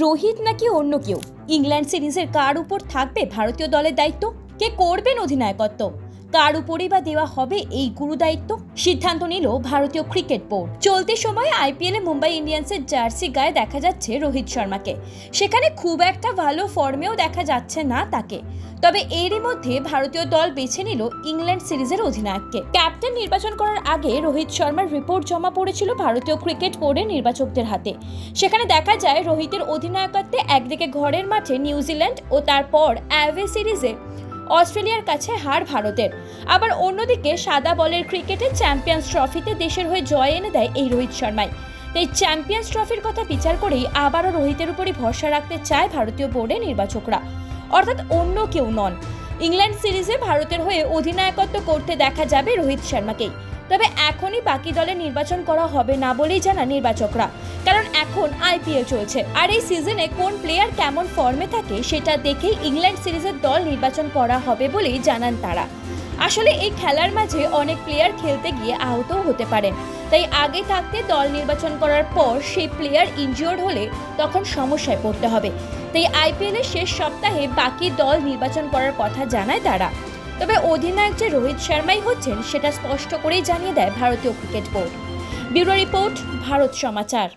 রোহিত নাকি অন্য কেউ? ইংল্যান্ড সিরিজের কার উপর থাকবে ভারতীয় দলের দায়িত্ব? কে করবেন অধিনায়কত্ব? কার উপরেই বা দেওয়া হবে এই গুরু দায়িত্ব? সিদ্ধান্ত নিল ভারতীয় ক্রিকেট বোর্ড। চলতি সময়ে আইপিএলে মুম্বাই ইন্ডিয়ান্সের জার্সি গায়ে দেখা যাচ্ছে রোহিত শর্মাকে। সেখানে খুব একটা ভালো ফর্মেও দেখা যাচ্ছে না তাকে। তবে এরই মধ্যে ভারতীয় দল বেছে নিল ইংল্যান্ড সিরিজের অধিনায়ককে। ক্যাপ্টেন নির্বাচন করার আগে রোহিত শর্মার রিপোর্ট জমা পড়েছিল ভারতীয় ক্রিকেট বোর্ডের নির্বাচকদের হাতে। সেখানে দেখা যায় রোহিতের অধিনায়কত্বে একদিকে ঘরের মাঠে নিউজিল্যান্ড ও তারপর অ্যাওয়ে সিরিজে অস্ট্রেলিয়ার কাছে হার ভারতের, আবার অন্যদিকে সাদা বলের ক্রিকেটে চ্যাম্পিয়ন্স ট্রফিতে দেশের হয়ে জয় এনে দেয় এই রোহিত শর্মাই। এই চ্যাম্পিয়ন্স ট্রফির কথা বিচার করেই আবারও রোহিতের উপরই ভরসা রাখতে চায় ভারতীয় বোর্ডের নির্বাচকরা, অর্থাৎ অন্য কেউ নন। ইংল্যান্ড সিরিজে ভারতের হয়ে অধিনায়কত্ব করতে দেখা যাবে রোহিত শর্মাকেই। তবে এখনই বাকি দলের নির্বাচন করা হবে না বলেই জানান নির্বাচকরা, কারণ এখন আইপিএল চলছে আর এই সিজনে কোন প্লেয়ার কেমন ফর্মে থাকে সেটা দেখেই ইংল্যান্ড সিরিজের দল নির্বাচন করা হবে বলেই জানান তারা। আসলে এই খেলার মাঝে অনেক প্লেয়ার খেলতে গিয়ে আহতও হতে পারেন, তাই আগে থাকতে দল নির্বাচন করার পর সেই প্লেয়ার ইনজিওর্ড হলে তখন সমস্যায় পড়তে হবে। তাই আইপিএলের শেষ সপ্তাহে বাকি দল নির্বাচন করার কথা জানায় তারা। তবে অধিনায়ক যে রোহিত শর্মাই হচ্ছেন সেটা স্পষ্ট করেই জানিয়ে দেয় ভারতীয় cricket board. Bureau report, Bharat সমাচার।